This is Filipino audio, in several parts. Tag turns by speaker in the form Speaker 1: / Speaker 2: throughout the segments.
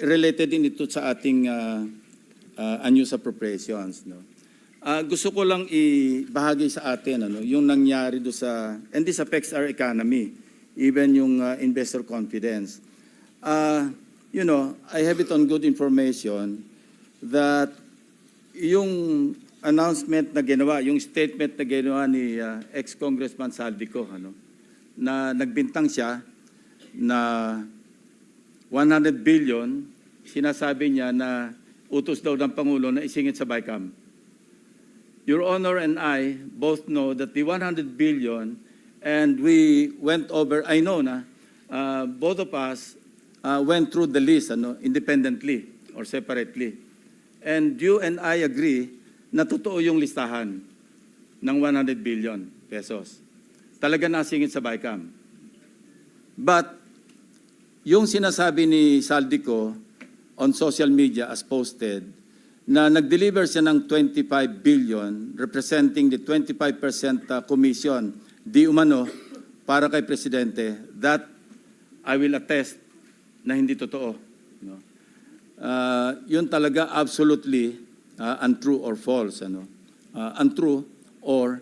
Speaker 1: Related din ito sa ating unused appropriations. No? Gusto ko lang ibahagi sa atin yung nangyari do sa, and this affects our economy, even yung investor confidence. You know, I have it on good information that yung announcement na ginawa, yung statement na ginawa ni ex-Congressman Saldico, na nagbintang siya na 100 billion, sinasabi niya na utos daw ng Pangulo na isingit sa BICAM. Your Honor and I both know that the 100 billion, and we went over, I know na, both of us went through the list independently or separately. And you and I agree na totoo yung listahan ng 100 billion pesos. Talaga nasingit sa BICAM. But yung sinasabi ni Saldico on social media as posted, na nag-deliver siya ng 25 billion representing the 25% commission di umano para kay Presidente, that I will attest na hindi totoo. No? Yun talaga absolutely untrue or false. Untrue or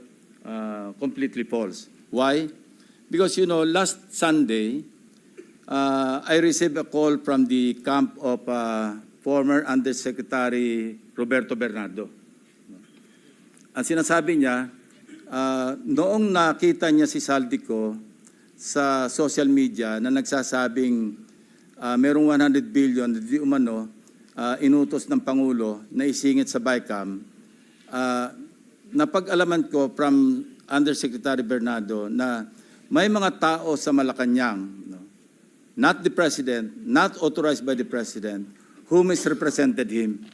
Speaker 1: completely false. Why? Because you know, last Sunday, I received a call from the camp of former Undersecretary Roberto Bernardo. Ang sinasabi niya, noong nakita niya si Saldico sa social media na nagsasabing merong 100 billion di umano inutos ng Pangulo na isingit sa BICAM, napag-alaman ko from Undersecretary Bernardo na may mga tao sa Malacanang, not the President, not authorized by the President, who misrepresented him.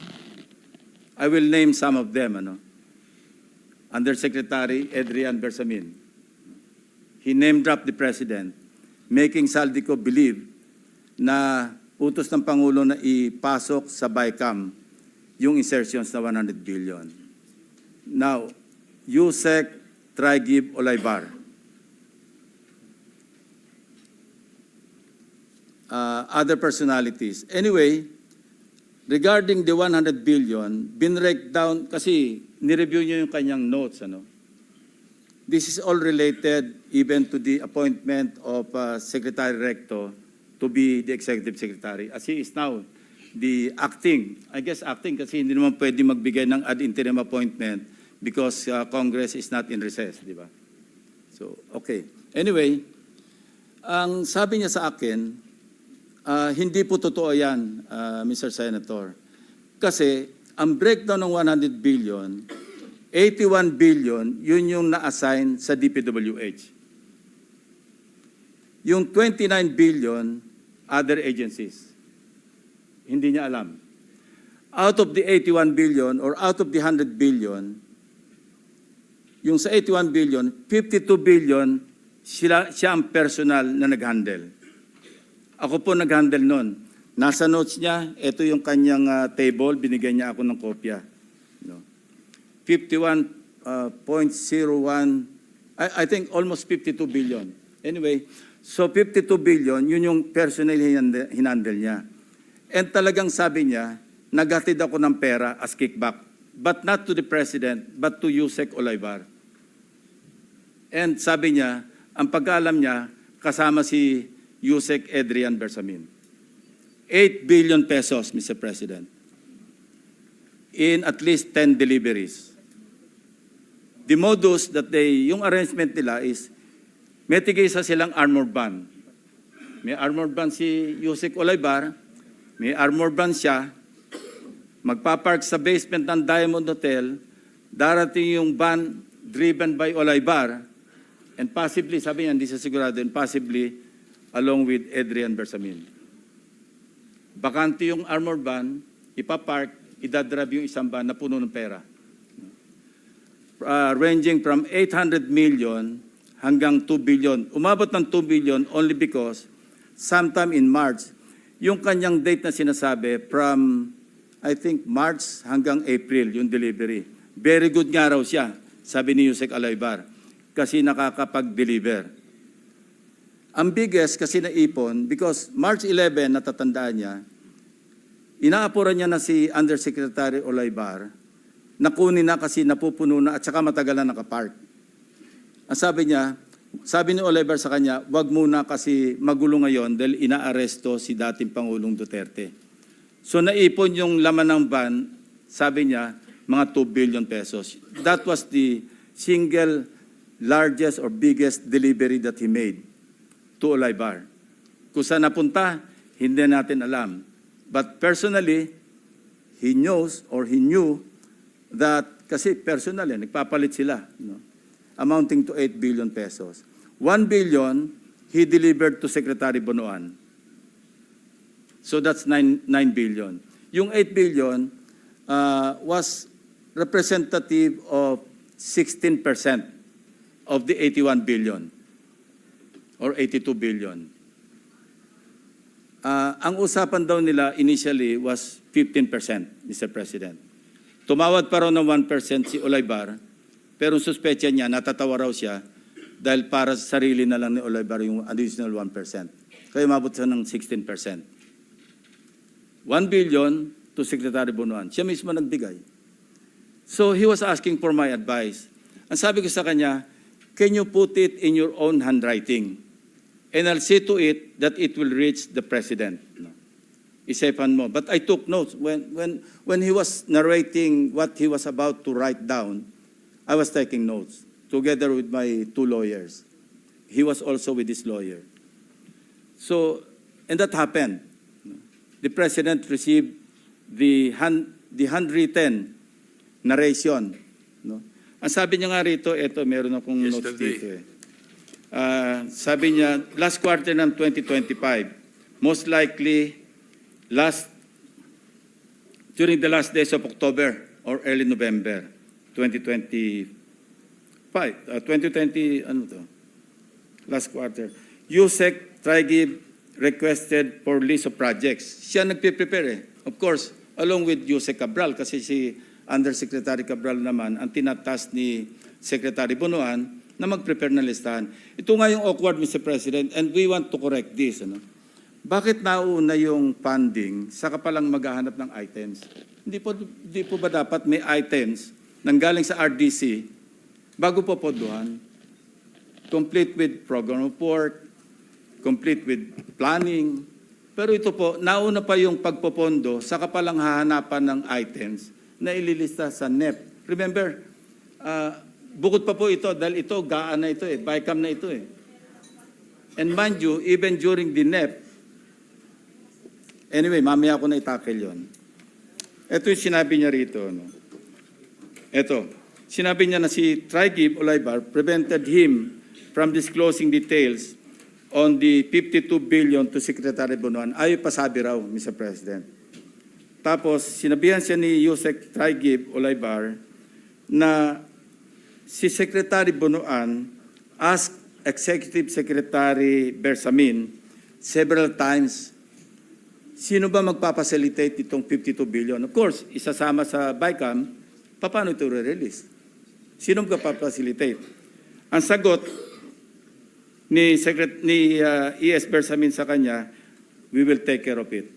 Speaker 1: I will name some of them. Undersecretary Adrian Bersamin. He name-dropped the President, making Saldico believe na utos ng Pangulo na ipasok sa BICAM yung insertions na 100 billion. Now, Yusek Trigib Olaybar. Other personalities. Anyway, regarding the 100 billion, binrake down, kasi nireview niyo yung kanyang notes. This is all related even to the appointment of Secretary Recto to be the Executive Secretary. As he is now the acting, I guess acting kasi hindi naman pwede magbigay ng ad interim appointment because Congress is not in recess, di ba? So, okay. Anyway, ang sabi niya sa akin, hindi po totoo yan, Mr. Senator. Kasi ang breakdown ng 100 billion, 81 billion, yun yung na-assign sa DPWH. Yung 29 billion, other agencies. Hindi niya alam. Out of the 81 billion or out of the 100 billion, yung sa 81 billion, 52 billion, siya ang personal na nag-handle. Ako po nag-handle nun. Nasa notes niya, ito yung kanyang table, binigay niya ako ng kopya. 51.01, I think almost 52 billion. Anyway, so 52 billion, yun yung personal hinandle niya. And talagang sabi niya, naghatid ako ng pera as kickback. But not to the President, but to Yusek Olaybar. And sabi niya, ang pagkaalam niya, kasama si Yusek Adrian Bersamin. 8 billion pesos, Mr. President, in at least 10 deliveries. The modus that yung arrangement nila is, may tigisa silang armored van. May armored van si Yusek Olaybar, may armored van siya, magpapark sa basement ng Diamond Hotel, darating yung van driven by Olaybar, and possibly, sabi niya, hindi siya sigurado, and possibly, along with Adrian Bersamin. Bakante yung armored van, ipapark, idadrive yung isang van na puno ng pera. Ranging from 800 million hanggang 2 billion. Umabot ng 2 billion only because sometime in March, yung kanyang date na sinasabi from, I think, March hanggang April, yung delivery. Very good nga raw siya, sabi ni Yusek Olaybar, kasi nakakapag-deliver. Ang biggest kasi naipon, because March 11, natatandaan niya, Inaapuran niya na si Undersecretary Olaybar, nakunin na kasi napupuno na at saka matagal na nakapark. Ang sabi ni Olaybar sa kanya, wag muna kasi magulo ngayon dahil inaaresto si dating Pangulong Duterte. So naipon yung laman ng van, sabi niya, mga 2 billion pesos. That was the single largest or biggest delivery that he made to Olaybar. Kung saan napunta, hindi natin alam. But personally, he knows or he knew that, kasi personally, nagpapalit sila, amounting to 8 billion pesos. 1 billion, he delivered to Secretary Bonoan. So that's 9 billion. Yung 8 billion was representative of 16% of the 81 billion or 82 billion. Ang usapan daw nila initially was 15%, Mr. President. Tumawad pa raw ng 1% si Olaybar, pero suspecha niya, natatawa raw siya dahil para sa sarili na lang ni Olaybar yung additional 1%. Kaya umabot siya ng 16%. 1 billion to Secretary Bonoan. Siya mismo nagbigay. So he was asking for my advice. Ang sabi ko sa kanya, can you put it in your own handwriting? And I'll see to it that it will reach the President. Isipan mo. But I took notes. When he was narrating what he was about to write down, I was taking notes together with my 2 lawyers. He was also with his lawyer. So, and that happened. The President received the handwritten narration. Ang sabi niya nga rito, eto, meron akong notes dito eh. Sabi niya, last quarter ng 2025, most likely during the last days of October or early November 2020, last quarter, USEC Trigib requested for list of projects. Siya nagpe-prepare eh. Of course, along with USEC Cabral, kasi si Undersecretary Cabral naman ang tinatas ni Secretary Bonoan na mag-prepare ng listahan. Ito nga yung awkward, Mr. President, and we want to correct this. Bakit nauna yung funding saka palang maghahanap ng items? Hindi po ba dapat may items nanggaling sa RDC bago po podohan? Complete with program report, complete with planning. Pero ito po, nauna pa yung pagpopondo saka palang hahanapan ng items na ililista sa NEP. Remember, bukod pa po ito, dahil ito, GAA na ito eh, BICAM na ito eh. And mind you, even during the NEP, anyway, mamaya ako na itakil yun. Ito yung sinabi niya rito. Ito, sinabi niya na si Trigib Olaybar prevented him from disclosing details on the 52 billion to Secretary Bonoan. Ayaw pa sabi raw, Mr. President. Tapos, sinabihan siya ni Yusek Trigib Olaybar na si Secretary Bonoan asked Executive Secretary Bersamin several times, sino ba magpapacilitate itong 52 billion? Of course, isasama sa BICAM, paano ito re-release? Sino magpapacilitate? Ang sagot ni ES Bersamin sa kanya, we will take care of it.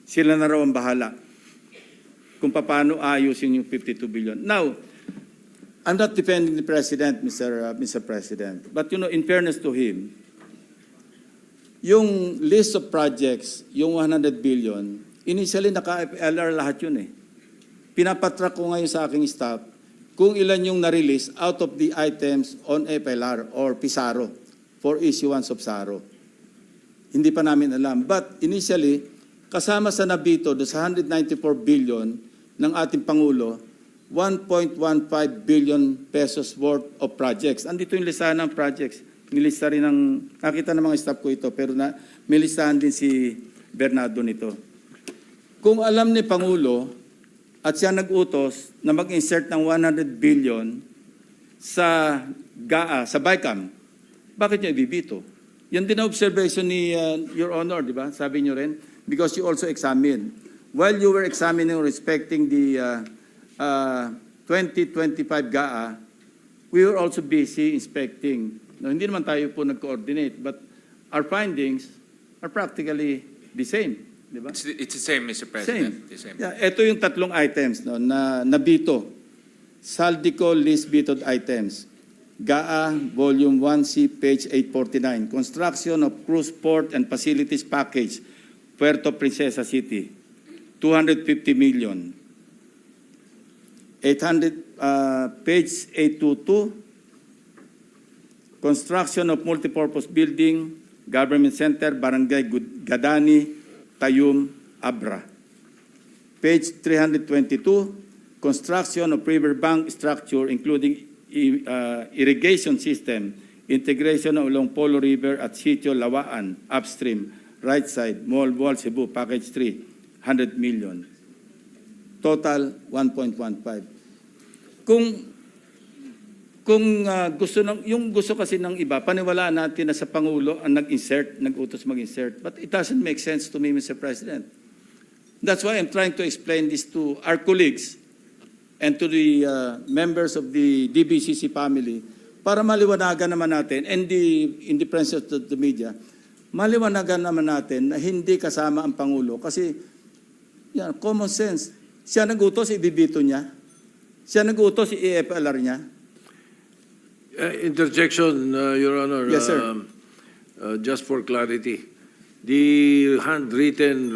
Speaker 1: Sila na raw ang bahala kung paano ayusin yung 52 billion. Now, I'm not defending the President, Mr. President. But in fairness to him, yung list of projects, yung 100 billion, initially naka-FLR lahat yun eh. Pinapatrack ko ngayon sa aking staff kung ilan yung na-release out of the items on FLR or PISARO for issuance of SARO. Hindi pa namin alam. But initially, kasama sa nabito do sa 194 billion ng ating Pangulo, 1.15 billion pesos worth of projects. Andito yung listahan ng projects. Nilista rin nakita ng mga staff ko ito, pero may listahan din si Bernardo nito. Kung alam ni Pangulo at siya nag-utos na mag-insert ng 100 billion sa GAA, sa BICAM, bakit niya ibibito? Yan din ang observation ni Your Honor, di ba? Sabi niyo rin, because you also examined. While you were examining respecting the 2025 GAA, we were also busy inspecting. No, hindi naman tayo po nag-coordinate, but our findings are practically the same, di ba?
Speaker 2: It's the same, Mr. President. The same.
Speaker 1: Yeah, ito yung tatlong items no, na nabito. Saldico list vetoed items. GAA Volume 1C, page 849. Construction of cruise port and facilities package, Puerto Princesa City, 250 million. 800, page 822. Construction of multipurpose building, Government Center, Barangay Gadani, Tayum, Abra. Page 322, construction of riverbank structure including irrigation system, integration along Polo River at Sitio Lawaan, upstream, right side, Mall Wall, Cebu, package 3, 100 million. Total, 1.15. Kung yung gusto kasi ng iba, paniwalaan natin na sa Pangulo ang nag-utos mag-insert. But it doesn't make sense to me, Mr. President. That's why I'm trying to explain this to our colleagues and to the members of the DBCC family para maliwanagan naman natin, and in the presence of the media, maliwanagan naman natin na hindi kasama ang Pangulo kasi yan, common sense. Siya nag-utos, ibibito niya. Siya nag-utos, i-FLR niya.
Speaker 3: Interjection, Your Honor.
Speaker 1: Yes, sir.
Speaker 3: Just for clarity, the handwritten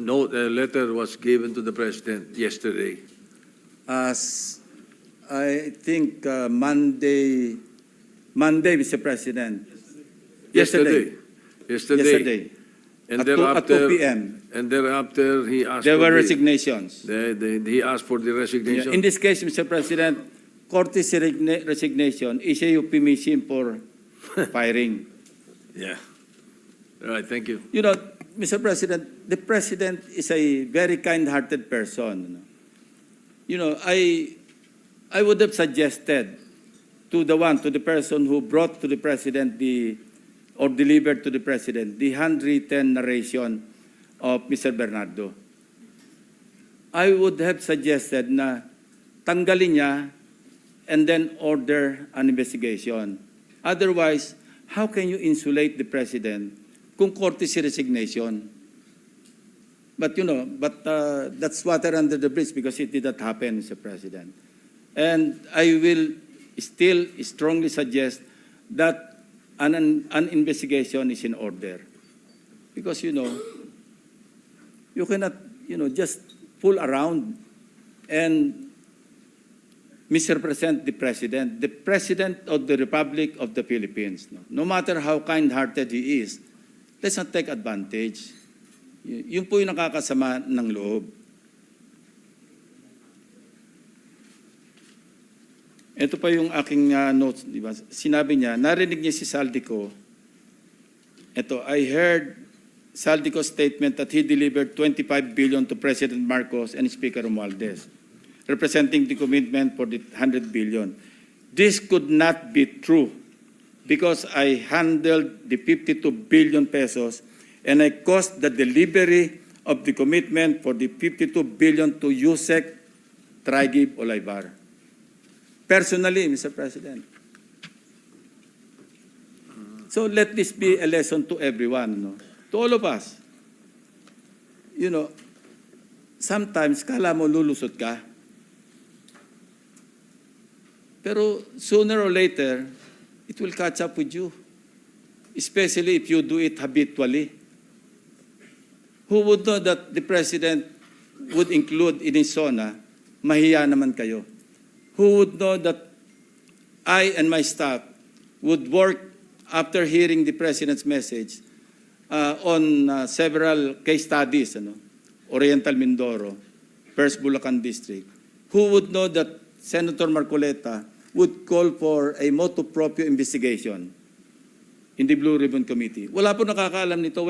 Speaker 3: note, letter was given to the President yesterday.
Speaker 1: As I think Monday, Mr. President. Yesterday.
Speaker 3: And
Speaker 1: At
Speaker 3: thereafter,
Speaker 1: 2 p.m.
Speaker 3: And thereafter, he asked
Speaker 1: There
Speaker 3: for
Speaker 1: were
Speaker 3: the-
Speaker 1: resignations.
Speaker 3: He asked for the resignation.
Speaker 1: In this case, Mr. President, courtesy resignation is a euphemism for firing.
Speaker 3: Yeah. All right, thank you.
Speaker 1: You know, Mr. President, the President is a very kind-hearted person. You know, I would have suggested to the person who brought to the President or delivered to the President the handwritten narration of Mr. Bernardo. I would have suggested na tanggalin niya and then order an investigation. Otherwise, how can you insulate the President kung courtesy resignation? But that's water under the bridge because it did not happen, Mr. President. And I will still strongly suggest that an investigation is in order. Because, you cannot, just fool around and misrepresent the President of the Republic of the Philippines. No matter how kind-hearted he is, let's not take advantage. Yun po yung nakakasama ng loob. Ito pa yung aking notes, di ba? Sinabi niya, narinig niya si Saldico. Ito, I heard Saldico's statement that he delivered 25 billion to President Marcos and Speaker Romualdez, representing the commitment for the 100 billion. This could not be true because I handled the 52 billion pesos and I caused the delivery of the commitment for the 52 billion to Yusek Traigib Olaybar. Personally, Mr. President. So let this be a lesson to everyone, to all of us. Sometimes kala mo lulusot ka. Pero sooner or later, it will catch up with you. Especially if you do it habitually. Who would know that the President would include in his zona, mahiya naman kayo? Who would know that I and my staff would work after hearing the President's message on several case studies, Oriental Mindoro, First Bulacan District? Who would know that Senator Marcoleta would call for a motu proprio investigation in the Blue Ribbon Committee? Wala po nakakaalam nito.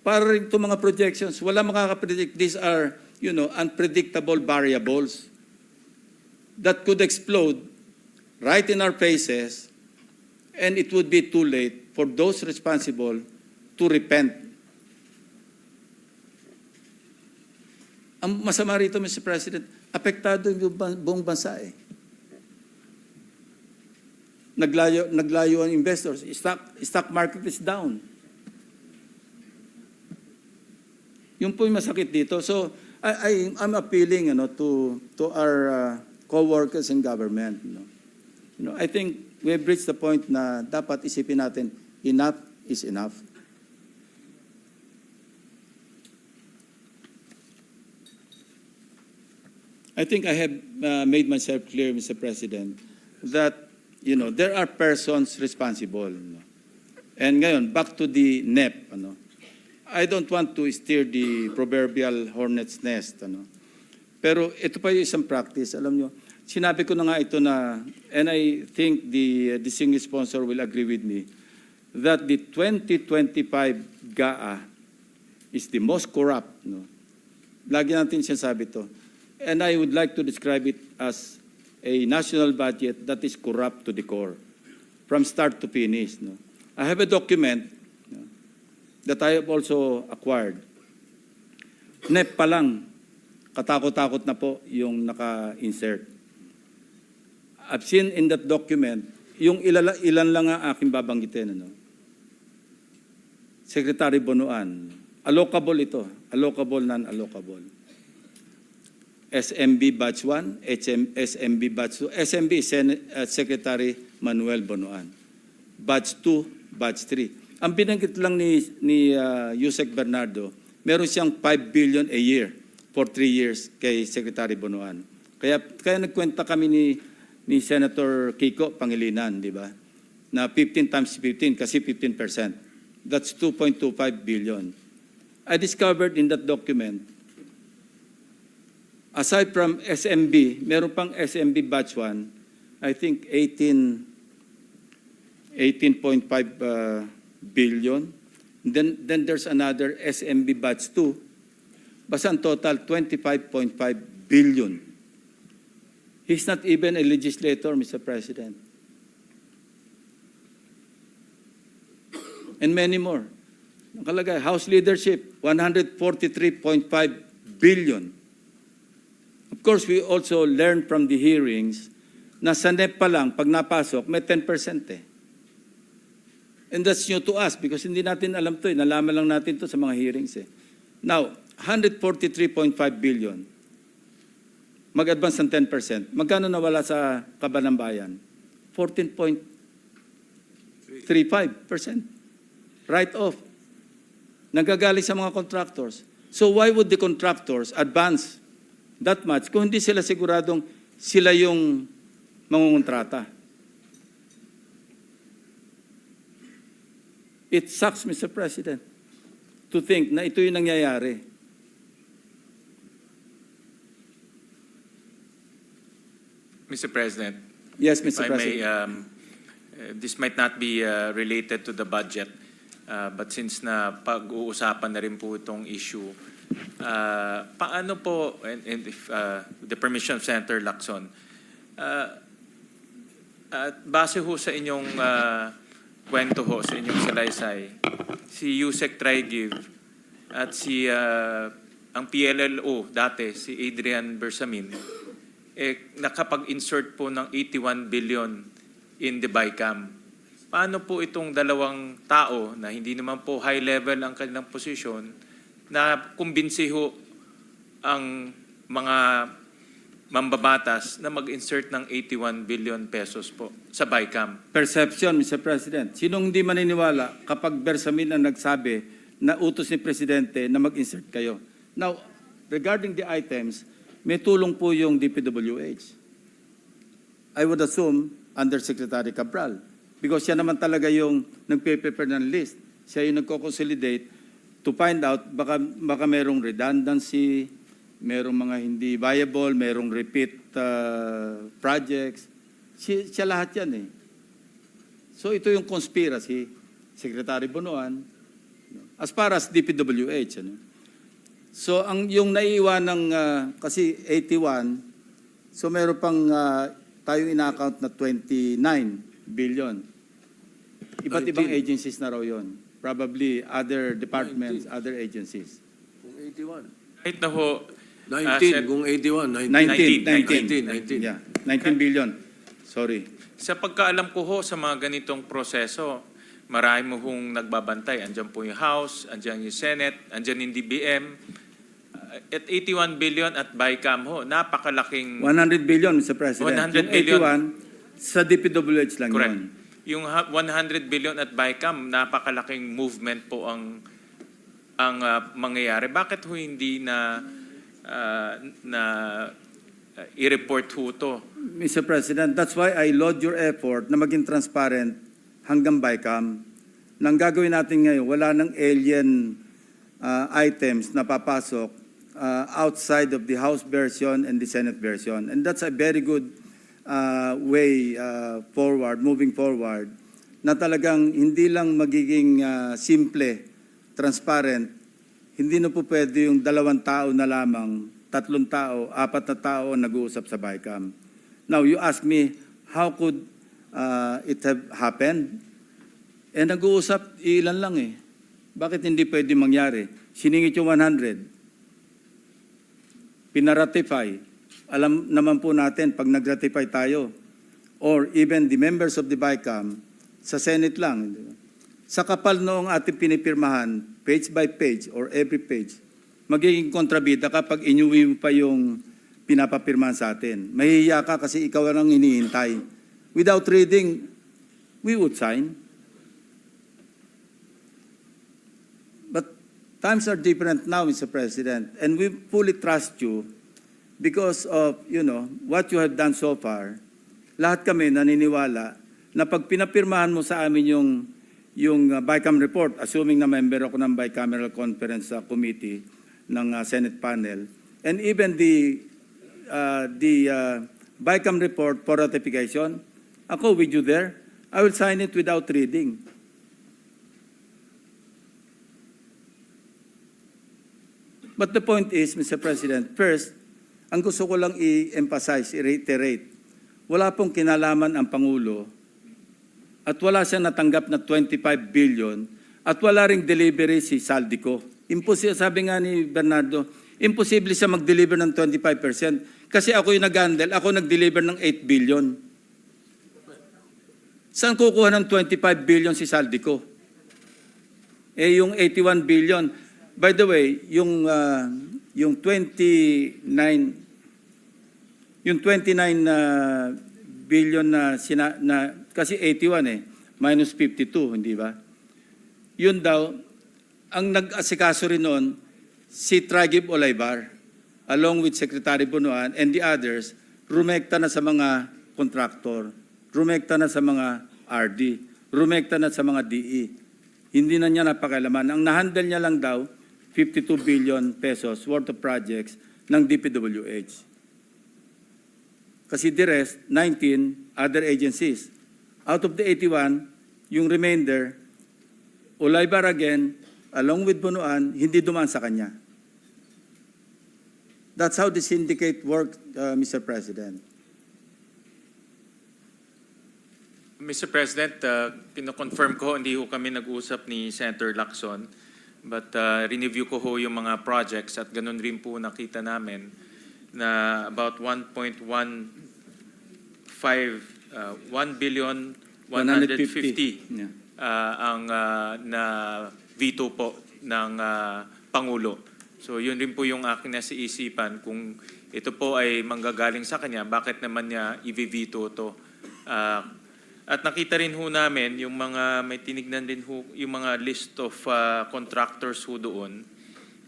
Speaker 1: Para rin itong mga projections, wala makakapredict. These are, unpredictable variables that could explode right in our faces, and it would be too late for those responsible to repent. Ang masama rito, Mr. President, apektado yung buong bansa eh. Naglayo ang investors. Stock market is down. Yun po yung masakit dito. So, I'm appealing to our co-workers in government. I think we've reached the point na dapat isipin natin, enough is enough. I think I have made myself clear, Mr. President, that there are persons responsible. And ngayon, back to the NEP. I don't want to steer the proverbial hornet's nest. Pero ito pa yung isang practice. Alam nyo, sinabi ko na nga ito na, and I think the distinguished sponsor will agree with me, that the 2025 GAA is the most corrupt. Lagi natin sinasabi ito. And I would like to describe it as a national budget that is corrupt to the core, from start to finish. I have a document that I have also acquired. NEP pa lang, katakot-takot na po yung naka-insert. I've seen in that document, yung ilan lang ang aking babanggitin. Secretary Bonoan, allocable ito, allocable, non-allocable. SMB Batch 1, SMB Batch 2. SMB is Secretary Manuel Bonoan. Batch 2, Batch 3. Ang binanggit lang ni Yusek Bernardo, meron siyang 5 billion a year for 3 years kay Secretary Bonoan. Kaya nagkwenta kami ni Senator Kiko Pangilinan, di ba? Na 15 times 15 kasi 15%. That's 2.25 billion. I discovered in that document, aside from SMB, meron pang SMB Batch 1, I think 18.5 billion. Then there's another SMB Batch 2. Basta ang total, 25.5 billion. He's not even a legislator, Mr. President. And many more. Nakalagay, House Leadership, 143.5 billion. Of course, we also learned from the hearings na sa NEP pa lang, pag napasok, may 10% eh. And that's new to us because hindi natin alam to eh. Nalaman lang natin to sa mga hearings eh. Now, 143.5 billion. Mag-advance ng 10%. Magkano nawala sa Kaban ng Bayan? 14.35%. Write-off. Nagagaling sa mga contractors. So why would the contractors advance that much kung hindi sila siguradong sila yung mangungontrata? It sucks, Mr. President, to think na ito yung nangyayari.
Speaker 2: Mr. President.
Speaker 1: Yes, Mr.
Speaker 2: If I may,
Speaker 1: President.
Speaker 2: this might not be related to the budget, but since na pag-uusapan na rin po itong issue, paano po, and if the permission of Senator Lacson, base ho sa inyong kwento ho, sa inyong salaysay, si Yusek Trigive at si ang PLLO dati, si Adrian Bersamin, nakapag-insert po ng 81 billion in the BICAM. Paano po itong dalawang tao na hindi naman po high level ang kanilang posisyon na kumbinsi ho ang mga mambabatas na mag-insert ng 81 billion pesos po sa BICAM?
Speaker 1: Perception, Mr. President. Sinong hindi maniniwala kapag Bersamin ang nagsabi na utos ni Presidente na mag-insert kayo? Now, regarding the items, may tulong po yung DPWH. I would assume under Secretary Cabral because siya naman talaga yung nagpe-prepare ng list. Siya yung nagko-consolidate to find out baka merong redundancy, merong mga hindi viable, merong repeat projects. Siya lahat yan eh. So ito yung conspiracy, Secretary Bonoan, as far as DPWH. So yung naiiwan ng, kasi 81, so meron pang tayong ina-account na 29 billion. Iba't ibang agencies na raw yun. Probably other departments,
Speaker 3: 19.
Speaker 1: other agencies.
Speaker 3: Kung 81.
Speaker 2: Kahit na ho,
Speaker 3: 19, kung 81,
Speaker 1: 19. Yeah, 19 billion. Sorry.
Speaker 2: sa pagkaalam ko ho sa mga ganitong proseso, marami mo hong nagbabantay. Andiyan po yung House, andiyan yung Senate, andiyan yung DBM, at 81 billion at BICAM ho, napakalaking
Speaker 1: 100 billion, Mr. President.
Speaker 2: 100 billion.
Speaker 1: Yung 81, sa DPWH lang
Speaker 2: correct.
Speaker 1: yun.
Speaker 2: Yung 100 billion at BICAM, napakalaking movement po ang mangyayari. Bakit ho hindi na i-report ho to?
Speaker 1: Mr. President, that's why I laud your effort na maging transparent hanggang BICAM. Nang gagawin natin ngayon, wala nang alien items na papasok outside of the House version and the Senate version. And that's a very good way forward, moving forward, na talagang hindi lang magiging simple, transparent, hindi na po pwede yung 2 tao na lamang, 3 tao, 4 na tao nag-uusap sa BICAM. Now, you ask me, how could it have happened? Eh, nag-uusap, ilan lang eh. Bakit hindi pwede mangyari? Siningit yung 100. Pinaratify. Alam naman po natin, pag nag-ratify tayo, or even the members of the BICAM, sa Senate lang. Sa kapal noong ating pinipirmahan, page by page or every page, magiging kontrabida kapag inyuwi mo pa yung pinapapirmahan sa atin. Mahihiya ka kasi ikaw lang hinihintay. Without reading, we would sign. But times are different now, Mr. President, and we fully trust you because of, what you have done so far. Lahat kami naniniwala na pag pinapirmahan mo sa amin yung BICAM report, assuming na member ako ng Bicameral Conference Committee ng Senate panel, and even the BICAM report for ratification, ako with you there, I will sign it without reading. But the point is, Mr. President, first, ang gusto ko lang i-emphasize, i-reiterate, wala pong kinalaman ang Pangulo at wala siyang natanggap na 25 billion at wala ring delivery si Saldico. Imposible, sabi nga ni Bernardo, imposible siya mag-deliver ng 25% kasi ako yung nag-handle, ako nag-deliver ng 8 billion. Saan kukuha ng 25 billion si Saldico? Eh yung 81 billion, by the way, yung 29 billion na kasi 81 minus 52, hindi ba? Yun daw, ang nag-asikaso rin noon, si Tragib Olaybar, along with Secretary Bunuan and the others, rumekta na sa mga kontraktor, rumekta na sa mga RD, rumekta na sa mga DE. Hindi na niya napakailaman. Ang nahandle niya lang daw, 52 billion pesos worth of projects ng DPWH. Kasi the rest, 19 other agencies. Out of the 81, yung remainder, Olaybar again, along with Bunuan, hindi dumaan sa kanya. That's how the syndicate worked, Mr. President.
Speaker 2: Mr. President, kino-confirm ko, hindi ho kami nag-usap ni Senator Lacson. But review ko ho yung mga projects at ganun rin po nakita namin na about 1.1 billion 150
Speaker 1: Yeah.
Speaker 2: ang na veto po ng Pangulo. So yun rin po yung akin na isipan kung ito po ay manggagaling sa kanya, bakit naman niya i-veto to? At nakita rin ho namin yung mga, may tinignan din ho yung mga list of contractors ho doon.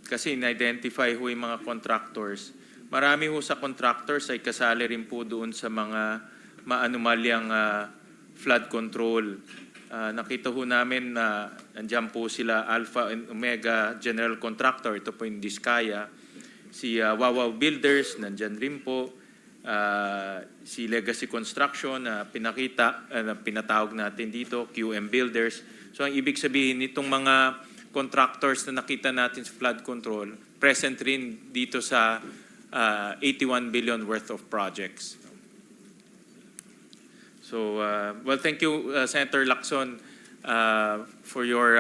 Speaker 2: Kasi in-identify ho yung mga contractors. Marami ho sa contractors ay kasali rin po doon sa mga maanumalyang flood control. Nakita ho namin na nandiyan po sila Alpha and Omega General Contractor, ito po yung Diskaya. Si Wawaw Builders, nandiyan rin po. Si Legacy Construction na pinatawag natin dito, QM Builders. So ang ibig sabihin nitong mga contractors na nakita natin sa flood control, present rin dito sa 81 billion worth of projects. So, well, thank you, Senator Lacson, for your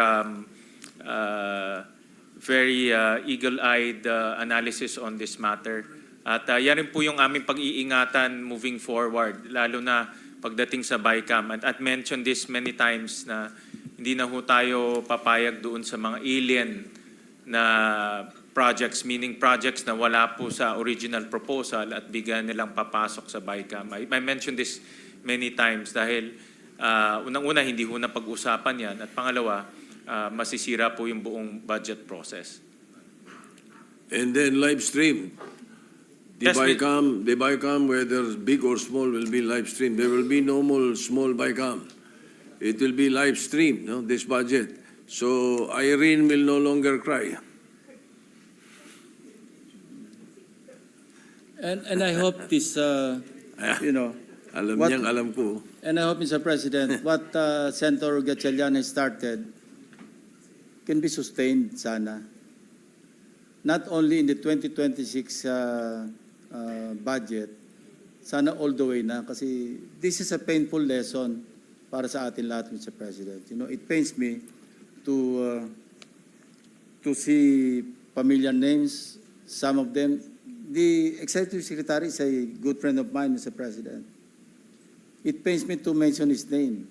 Speaker 2: very eagle-eyed analysis on this matter. At yan rin po yung aming pag-iingatan moving forward, lalo na pagdating sa BICAM. And I've mentioned this many times na hindi na ho tayo papayag doon sa mga alien na projects, meaning projects na wala po sa original proposal at bigyan nilang papasok sa BICAM. I mentioned this many times dahil unang-una hindi ho na pag-usapan yan at pangalawa, masisira po yung buong budget process.
Speaker 3: And then live stream. The
Speaker 2: Yes,
Speaker 3: BICAM, whether big or small, will be live stream. There will be no more small BICAM. It will be live stream, no, this budget. So Irene will no longer cry.
Speaker 1: And I hope this, you know,
Speaker 3: Alam
Speaker 1: What-
Speaker 3: niyang alam ko.
Speaker 1: and I hope, Mr. President, what Senator Gatchalian has started can be sustained sana. Not only in the 2026 budget, sana all the way na. Kasi this is a painful lesson para sa atin lahat, Mr. President. You know, it pains me to see familiar names, some of them. The Executive Secretary is a good friend of mine, Mr. President. It pains me to mention his name.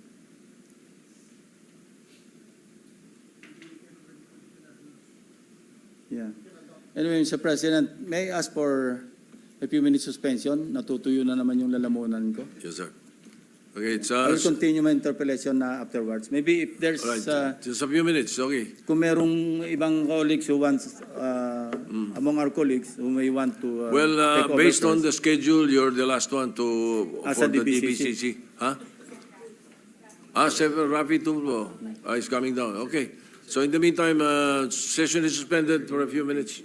Speaker 1: Yeah. Anyway, Mr. President, may I ask for a few minutes suspension? Natutuyo na naman yung lalamunan ko.
Speaker 3: Yes, sir. Okay, it's
Speaker 1: I will continue my interpellation na afterwards. Maybe if there's,
Speaker 3: all right. Just a few minutes, okay.
Speaker 1: kung merong ibang colleagues who wants, among our colleagues who may want to
Speaker 3: Well,
Speaker 1: take over
Speaker 3: based on
Speaker 1: first.
Speaker 3: the schedule, you're the last one to
Speaker 1: As
Speaker 3: for
Speaker 1: a
Speaker 3: the
Speaker 1: DBCC.
Speaker 3: DBCC. Huh? Rafi Tulfo is coming down. Okay. So in the meantime, session is suspended for a few minutes.